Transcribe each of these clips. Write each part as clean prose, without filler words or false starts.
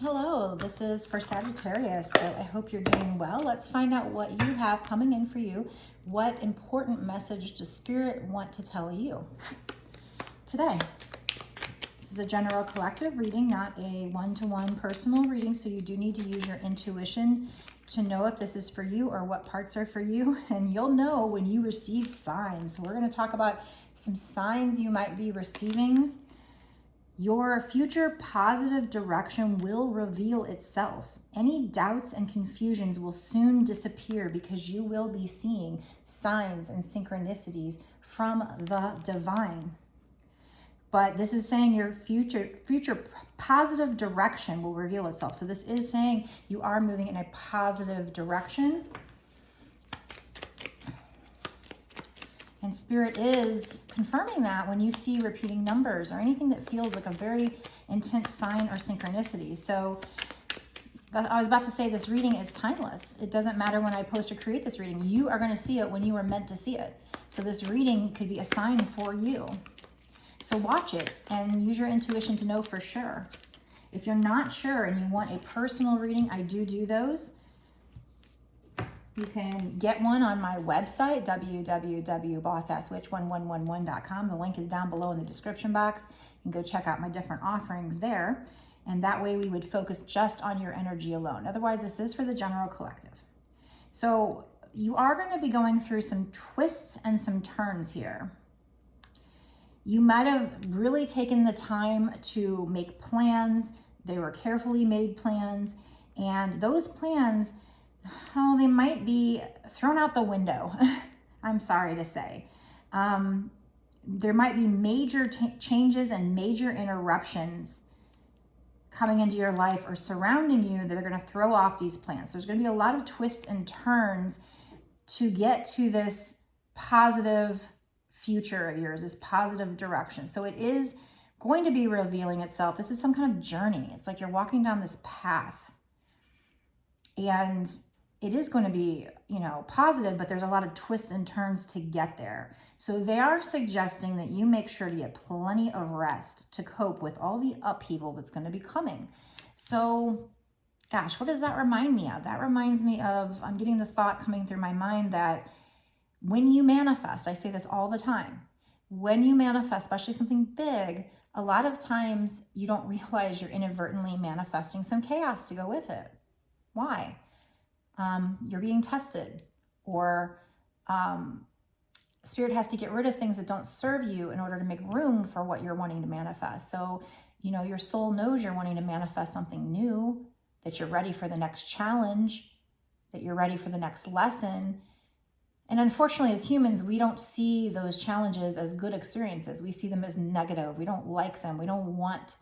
Hello, this is for Sagittarius, so I hope you're doing well. Let's find out what you have coming in for you. What important message does Spirit want to tell you today? This is a general collective reading, not a one-to-one personal reading, so you do need to use your intuition to know if this is for you or what parts are for you, and you'll know when you receive signs. We're going to talk about some signs you might be receiving. Your future positive direction will reveal itself. Any doubts and confusions will soon disappear because you will be seeing signs and synchronicities from the divine. But this is saying your future positive direction will reveal itself. So this is saying you are moving in a positive direction. And Spirit is confirming that when you see repeating numbers or anything that feels like a very intense sign or synchronicity. So I was about to say this reading is timeless. It doesn't matter when I post or create this reading. You are going to see it when you were meant to see it. So this reading could be a sign for you. So watch it and use your intuition to know for sure. If you're not sure and you want a personal reading, I do those. You can get one on my website, www.bossasswitch1111.com. The link is down below in the description box. You can go check out my different offerings there. And that way we would focus just on your energy alone. Otherwise, this is for the general collective. So you are going to be going through some twists and some turns here. You might have really taken the time to make plans. They were carefully made plans. And those plans, oh, they might be thrown out the window. I'm sorry to say. There might be major changes and major interruptions coming into your life or surrounding you that are going to throw off these plans. There's going to be a lot of twists and turns to get to this positive future of yours, this positive direction. So it is going to be revealing itself. This is some kind of journey. It's like you're walking down this path. And it is going to be, positive, but there's a lot of twists and turns to get there. So they are suggesting that you make sure to get plenty of rest to cope with all the upheaval that's going to be coming. So, gosh, what does that remind me of? That reminds me of, I'm getting the thought coming through my mind that when you manifest, I say this all the time, when you manifest, especially something big, a lot of times you don't realize you're inadvertently manifesting some chaos to go with it. Why? You're being tested, or Spirit has to get rid of things that don't serve you in order to make room for what you're wanting to manifest. So, your soul knows you're wanting to manifest something new, that you're ready for the next challenge, that you're ready for the next lesson. And unfortunately, as humans, we don't see those challenges as good experiences. We see them as negative. We don't like them. We don't want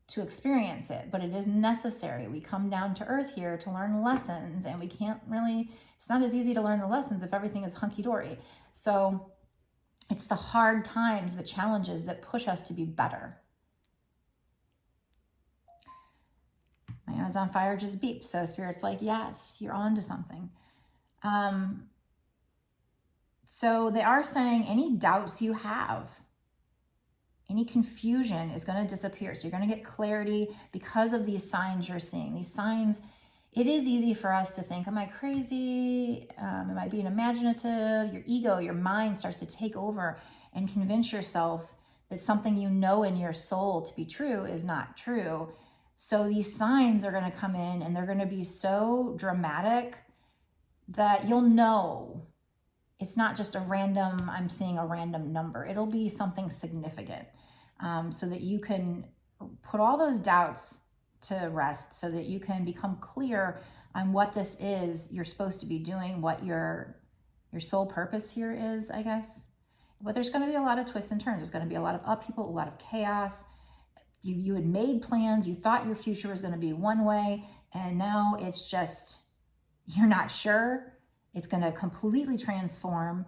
to experience it, but it is necessary. We come down to earth here to learn lessons, and we can't really, it's not as easy to learn the lessons if everything is hunky-dory. So it's the hard times, the challenges that push us to be better. My Amazon Fire just beeped, so Spirit's like, yes, you're on to something. So they are saying any doubts you have, any confusion is going to disappear. So you're going to get clarity because of these signs you're seeing. These signs, it is easy for us to think, am I crazy? Am I being imaginative? Your ego, your mind starts to take over and convince yourself that something you know in your soul to be true is not true. So these signs are going to come in and they're going to be so dramatic that you'll know it's not just a random, I'm seeing a random number. It'll be something significant, so that you can put all those doubts to rest, so that you can become clear on what this is you're supposed to be doing, what your soul purpose here is, I guess. But there's going to be a lot of twists and turns. There's going to be a lot of upheaval, a lot of chaos. You had made plans. You thought your future was going to be one way, and now it's just, you're not sure. It's going to completely transform.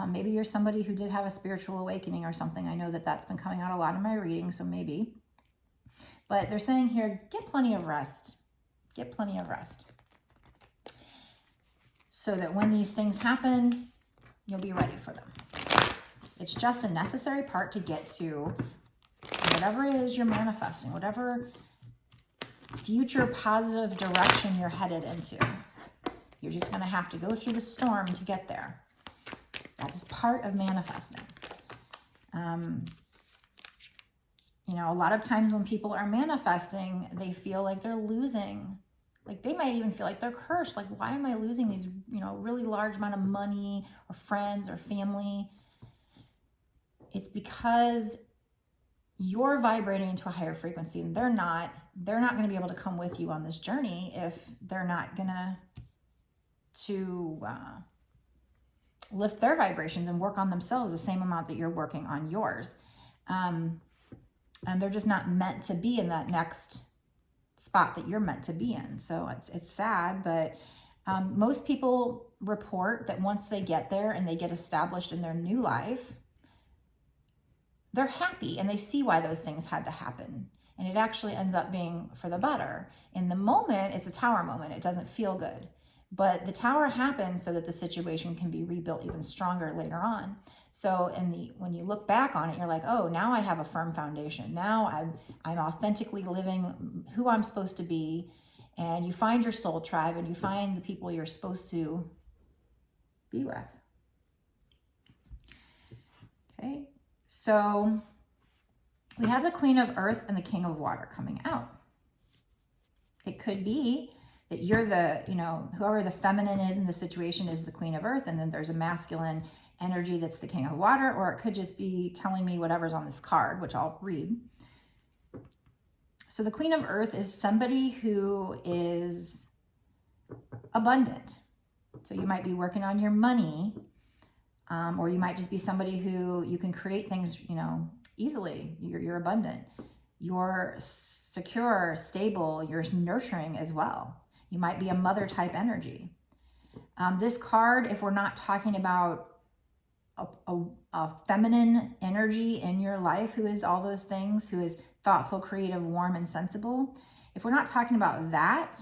Maybe you're somebody who did have a spiritual awakening or something. I know that that's been coming out a lot in my reading, so maybe. But they're saying here, get plenty of rest. Get plenty of rest. So that when these things happen, you'll be ready for them. It's just a necessary part to get to whatever it is you're manifesting, whatever future positive direction you're headed into. You're just going to have to go through the storm to get there. That is part of manifesting. You know, a lot of times when people are manifesting, they feel like they're losing. Like they might even feel like they're cursed. Like, why am I losing these, you know, really large amount of money or friends or family? It's because you're vibrating into a higher frequency and they're not going to be able to come with you on this journey if they're not going to lift their vibrations and work on themselves the same amount that you're working on yours. And they're just not meant to be in that next spot that you're meant to be in. So it's sad, but most people report that once they get there and they get established in their new life, they're happy and they see why those things had to happen. And it actually ends up being for the better. In the moment, it's a tower moment. It doesn't feel good. But the tower happens so that the situation can be rebuilt even stronger later on. So when you look back on it, you're like, oh, now I have a firm foundation. Now I'm authentically living who I'm supposed to be. And you find your soul tribe and you find the people you're supposed to be with. Okay, so we have the Queen of Earth and the King of Water coming out. It could be that you're the, you know, whoever the feminine is in the situation is the Queen of Earth, and then there's a masculine energy that's the King of Water, or it could just be telling me whatever's on this card, which I'll read. So the Queen of Earth is somebody who is abundant. So you might be working on your money, or you might just be somebody who you can create things, you know, easily. You're abundant. You're secure, stable, you're nurturing as well. You might be a mother type energy. This card, if we're not talking about a feminine energy in your life who is all those things, who is thoughtful, creative, warm, and sensible, if we're not talking about that,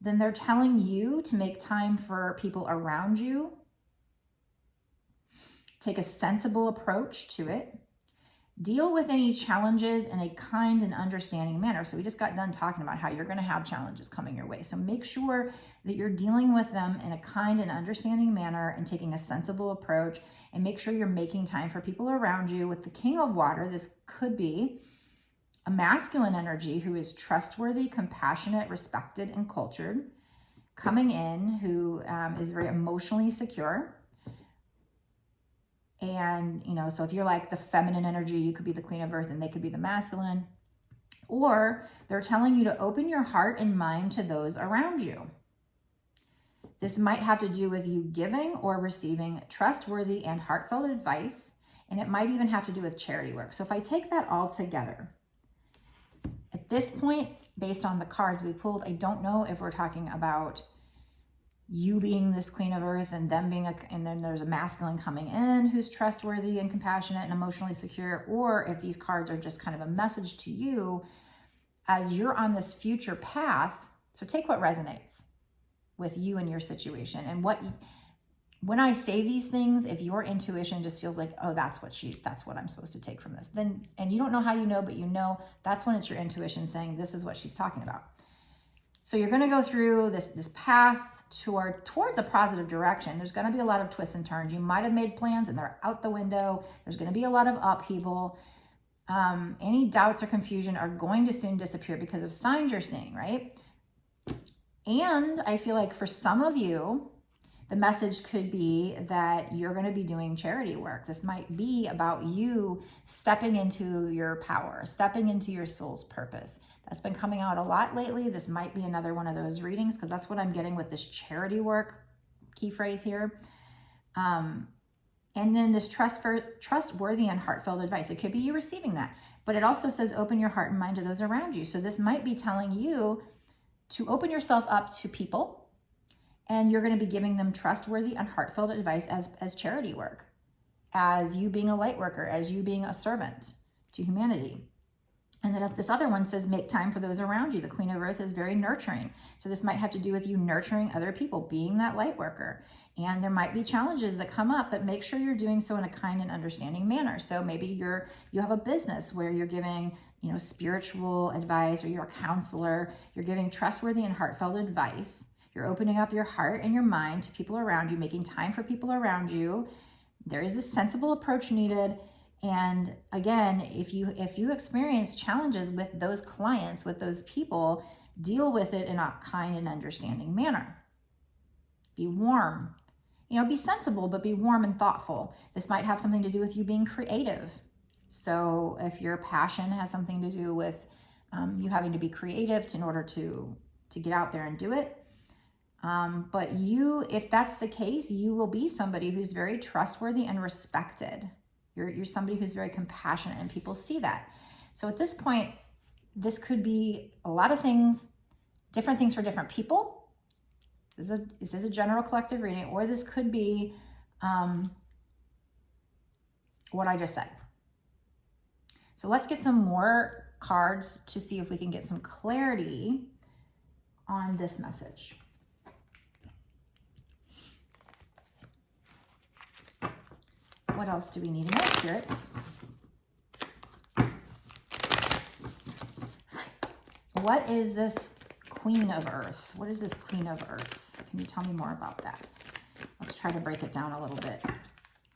then they're telling you to make time for people around you. Take a sensible approach to it. Deal with any challenges in a kind and understanding manner. So we just got done talking about how you're going to have challenges coming your way. So make sure that you're dealing with them in a kind and understanding manner and taking a sensible approach, and make sure you're making time for people around you. With the King of Water, this could be a masculine energy who is trustworthy, compassionate, respected, and cultured, coming in, who is very emotionally secure. And, you know, so if you're like the feminine energy, you could be the Queen of Earth and they could be the masculine. Or they're telling you to open your heart and mind to those around you. This might have to do with you giving or receiving trustworthy and heartfelt advice. And it might even have to do with charity work. So if I take that all together, at this point, based on the cards we pulled, I don't know if we're talking about you being this Queen of Earth and them being and then there's a masculine coming in who's trustworthy and compassionate and emotionally secure, or if these cards are just kind of a message to you as you're on this future path. So take what resonates with you and your situation. And when I say these things, if your intuition just feels like, oh, that's what I'm supposed to take from this, then, and you don't know how you know, but you know, that's when it's your intuition saying, this is what she's talking about. So you're going to go through this path towards a positive direction. There's going to be a lot of twists and turns. You might have made plans and they're out the window. There's going to be a lot of upheaval. Any doubts or confusion are going to soon disappear because of signs you're seeing, right? And I feel like for some of you, the message could be that you're going to be doing charity work. This might be about you stepping into your power, stepping into your soul's purpose. That's been coming out a lot lately. This might be another one of those readings because that's what I'm getting with this charity work key phrase here. And then this trustworthy and heartfelt advice. It could be you receiving that, but it also says open your heart and mind to those around you. So this might be telling you to open yourself up to people, and you're going to be giving them trustworthy and heartfelt advice as charity work, as you being a light worker, as you being a servant to humanity. And then this other one says, make time for those around you. The Queen of Earth is very nurturing. So this might have to do with you nurturing other people, being that light worker. And there might be challenges that come up, but make sure you're doing so in a kind and understanding manner. So maybe you have a business where you're giving, spiritual advice, or you're a counselor. You're giving trustworthy and heartfelt advice. You're opening up your heart and your mind to people around you, making time for people around you. There is a sensible approach needed. And again, if you experience challenges with those clients, with those people, deal with it in a kind and understanding manner. Be warm. Be sensible, but be warm and thoughtful. This might have something to do with you being creative. So if your passion has something to do with you having to be creative in order to get out there and do it. But if that's the case, you will be somebody who's very trustworthy and respected. You're somebody who's very compassionate, and people see that. So at this point, this could be a lot of things, different things for different people. This is a general collective reading, or this could be what I just said. So let's get some more cards to see if we can get some clarity on this message. What else do we need in our spirits? What is this Queen of Earth? What is this Queen of Earth? Can you tell me more about that? Let's try to break it down a little bit.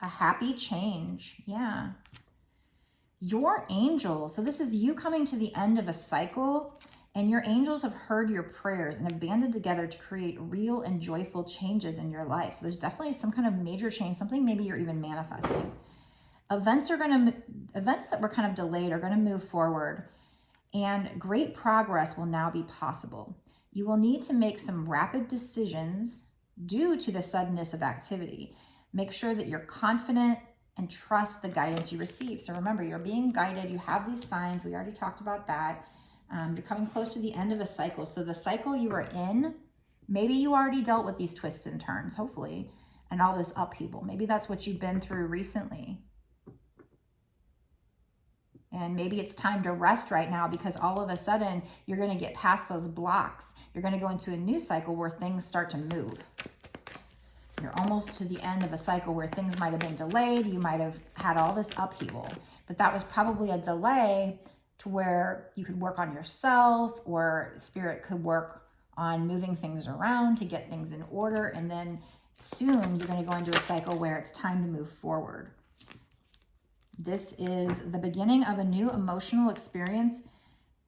A happy change. Yeah. Your angels. So this is you coming to the end of a cycle, and your angels have heard your prayers and have banded together to create real and joyful changes in your life. So there's definitely some kind of major change, something maybe you're even manifesting. Events that were kind of delayed are going to move forward, and great progress will now be possible. You will need to make some rapid decisions due to the suddenness of activity. Make sure that you're confident and trust the guidance you receive. So remember, you're being guided. You have these signs. We already talked about that. You're coming close to the end of a cycle. So the cycle you are in, maybe you already dealt with these twists and turns, hopefully, and all this upheaval. Maybe that's what you've been through recently. And maybe it's time to rest right now, because all of a sudden you're going to get past those blocks. You're going to go into a new cycle where things start to move. You're almost to the end of a cycle where things might have been delayed. You might have had all this upheaval, but that was probably a delay to where you could work on yourself, or Spirit could work on moving things around to get things in order. And then soon you're going to go into a cycle where it's time to move forward. This is the beginning of a new emotional experience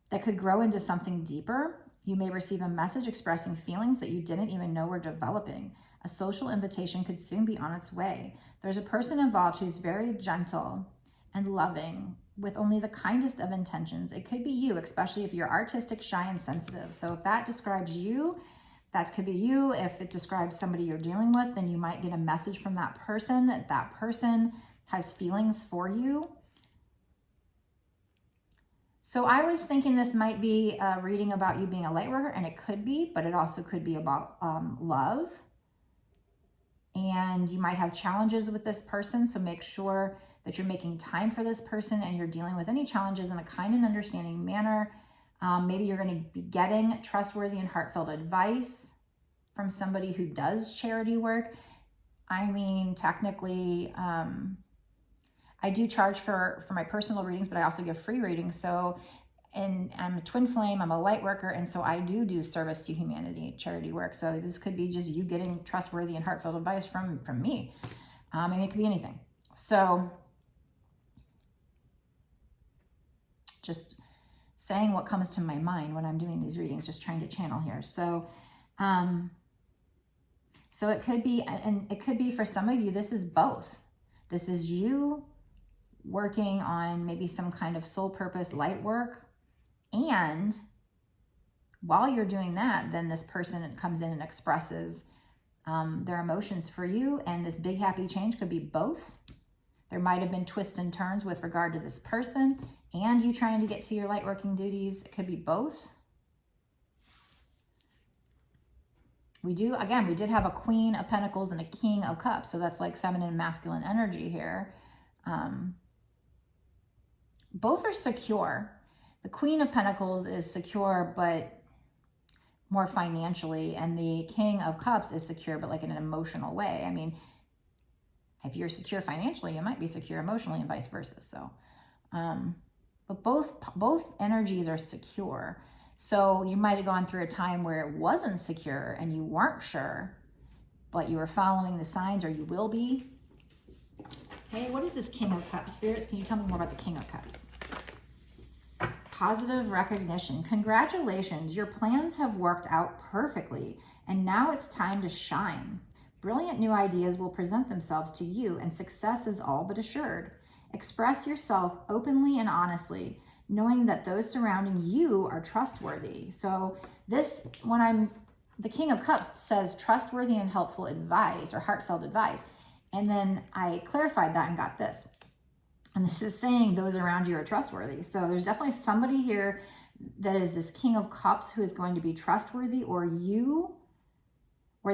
that could grow into something deeper. You may receive a message expressing feelings that you didn't even know were developing. A social invitation could soon be on its way. There's a person involved who's very gentle and loving, with only the kindest of intentions. It could be you, especially if you're artistic, shy, and sensitive. So if that describes you, that could be you. If it describes somebody you're dealing with, then you might get a message from that person. That person has feelings for you. So I was thinking this might be a reading about you being a light worker, and it could be, but it also could be about love. And you might have challenges with this person, so make sure that you're making time for this person and you're dealing with any challenges in a kind and understanding manner. Maybe you're going to be getting trustworthy and heartfelt advice from somebody who does charity work. I mean, technically, I do charge for my personal readings, but I also give free readings. So, and I'm a twin flame, I'm a light worker, and so I do service to humanity, charity work. So this could be just you getting trustworthy and heartfelt advice from me. And it could be anything. So just saying what comes to my mind when I'm doing these readings, just trying to channel here. So, so it could be, and it could be for some of you, this is both. This is you working on maybe some kind of soul purpose light work. And while you're doing that, then this person comes in and expresses their emotions for you. And this big happy change could be both. There might have been twists and turns with regard to this person and you trying to get to your light working duties. It could be both. We did have a Queen of Pentacles and a King of Cups. So that's like feminine and masculine energy here. Both are secure. The Queen of Pentacles is secure, but more financially. And the King of Cups is secure, but like in an emotional way. I mean, if you're secure financially, you might be secure emotionally and vice versa. So but both energies are secure. So you might have gone through a time where it wasn't secure and you weren't sure, but you were following the signs, or you will be. Okay, what is this King of Cups? Spirits, can you tell me more about the King of Cups? Positive recognition. Congratulations, your plans have worked out perfectly, and now it's time to shine. Brilliant new ideas will present themselves to you, and success is all but assured. Express yourself openly and honestly, knowing that those surrounding you are trustworthy. So this, the King of Cups says trustworthy and helpful advice, or heartfelt advice. And then I clarified that and got this. And this is saying those around you are trustworthy. So there's definitely somebody here that is this King of Cups who is going to be trustworthy, or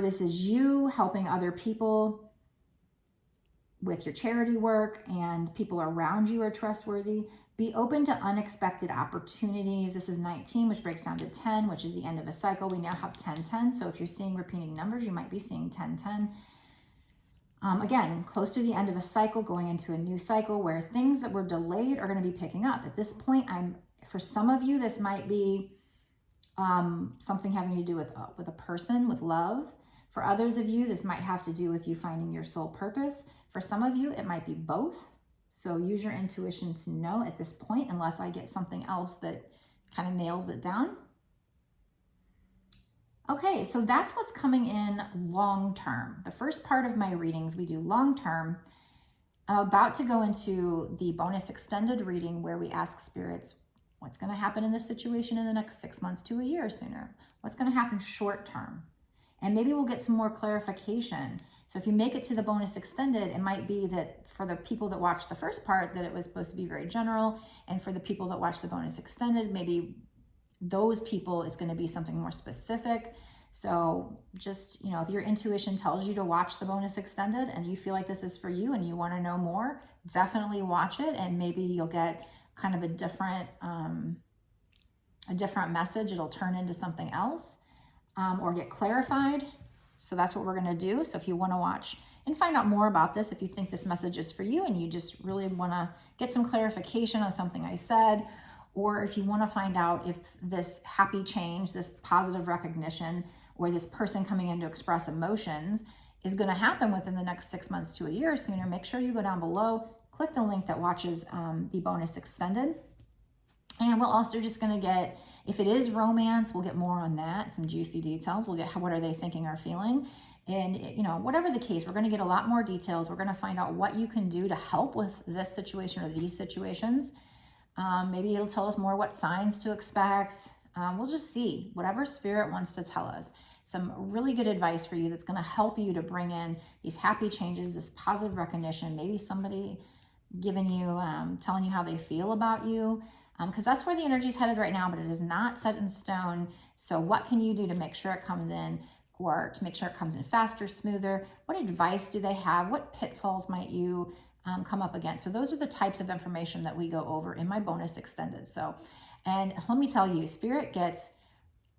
this is you helping other people with your charity work, and people around you are trustworthy. Be open to unexpected opportunities. This is 19, which breaks down to 10, which is the end of a cycle. We now have 10-10. So if you're seeing repeating numbers, you might be seeing 10-10. Again, close to the end of a cycle, going into a new cycle where things that were delayed are going to be picking up. At this point, for some of you, this might be something having to do with a person, with love. For others of you, this might have to do with you finding your soul purpose. For some of you, it might be both. So use your intuition to know at this point, unless I get something else that kind of nails it down. Okay, so that's what's coming in long term. The first part of my readings, we do long term. I'm about to go into the bonus extended reading where we ask spirits, what's going to happen in this situation in the next 6 months to a year sooner? What's going to happen short term? And maybe we'll get some more clarification. So if you make it to the bonus extended, it might be that for the people that watched the first part, that it was supposed to be very general. And for the people that watch the bonus extended, maybe those people, it's going to be something more specific. So just, if your intuition tells you to watch the bonus extended and you feel like this is for you and you want to know more, definitely watch it, and maybe you'll get kind of a different message. It'll turn into something else, or get clarified. So that's what we're going to do. So if you want to watch and find out more about this, if you think this message is for you and you just really want to get some clarification on something I said, or if you want to find out if this happy change, this positive recognition, or this person coming in to express emotions is going to happen within the next 6 months to a year or sooner, make sure you go down below, click the link that watches the bonus extended. And we're also just going to get, if it is romance, we'll get more on that, some juicy details. We'll get what are they thinking or feeling. And, whatever the case, we're going to get a lot more details. We're going to find out what you can do to help with this situation or these situations. Maybe it'll tell us more what signs to expect. We'll just see whatever spirit wants to tell us. Some really good advice for you that's going to help you to bring in these happy changes, this positive recognition, maybe somebody giving you, telling you how they feel about you, because that's where the energy is headed right now, but it is not set in stone. So what can you do to make sure it comes in, or to make sure it comes in faster, smoother? What advice do they have? What pitfalls might you come up against? So those are the types of information that we go over in my bonus extended. So, and let me tell you, Spirit gets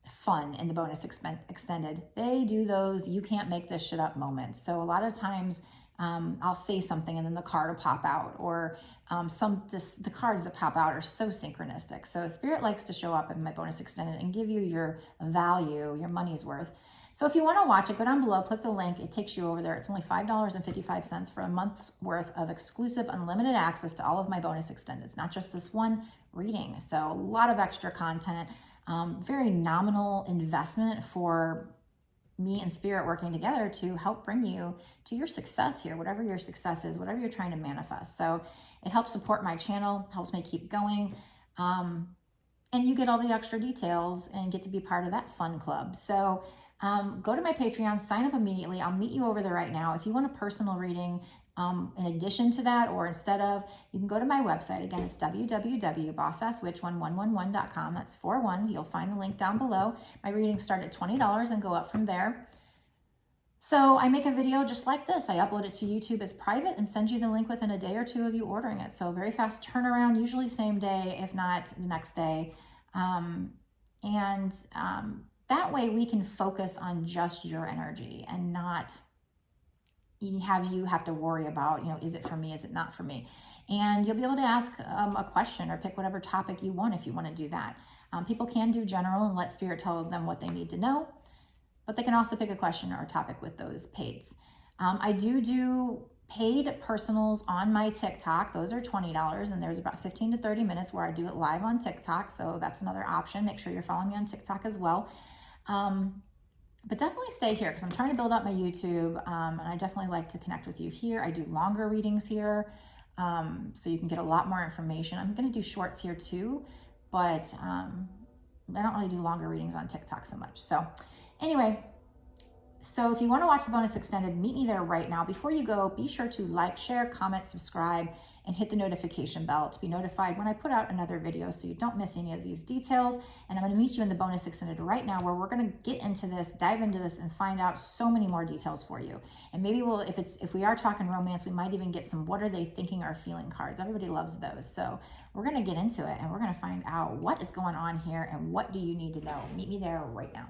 fun in the bonus extended. They do those you can't make this shit up moments. So a lot of times I'll say something and then the card will pop out, or the cards that pop out are so synchronistic. So Spirit likes to show up in my bonus extended and give you your value, your money's worth. So if you want to watch it, go down below, click the link. It takes you over there. It's only $5.55 for a month's worth of exclusive unlimited access to all of my bonus extendeds, not just this one reading. So a lot of extra content, very nominal investment for me and Spirit working together to help bring you to your success here, whatever your success is, whatever you're trying to manifest. So it helps support my channel, helps me keep going. And you get all the extra details and get to be part of that fun club. So go to my Patreon, sign up immediately. I'll meet you over there right now. If you want a personal reading, in addition to that, or instead of, you can go to my website. Again, it's www.bossasswitch1111.com. That's 4 ones. You'll find the link down below. My readings start at $20 and go up from there. So I make a video just like this. I upload it to YouTube as private and send you the link within a day or two of you ordering it. So very fast turnaround, usually same day, if not the next day. That way we can focus on just your energy and not you have to worry about, you know, is it for me, is it not for me? And you'll be able to ask a question or pick whatever topic you want if you want to do that. People can do general and let Spirit tell them what they need to know, but they can also pick a question or a topic with those paids. I do paid personals on my TikTok. Those are $20, and there's about 15 to 30 minutes where I do it live on TikTok. So that's another option. Make sure you're following me on TikTok as well. But definitely stay here because I'm trying to build up my YouTube, and I definitely like to connect with you here. I do longer readings here, so you can get a lot more information. I'm going to do shorts here too, but I don't really do longer readings on TikTok so much. So anyway, so if you want to watch the bonus extended, meet me there right now. Before you go, be sure to like, share, comment, subscribe, and hit the notification bell to be notified when I put out another video so you don't miss any of these details. And I'm going to meet you in the bonus extended right now, where we're going to get into this, dive into this, and find out so many more details for you. And maybe we'll, if we are talking romance, we might even get some what are they thinking or feeling cards. Everybody loves those. So we're going to get into it, and we're going to find out what is going on here and what do you need to know. Meet me there right now.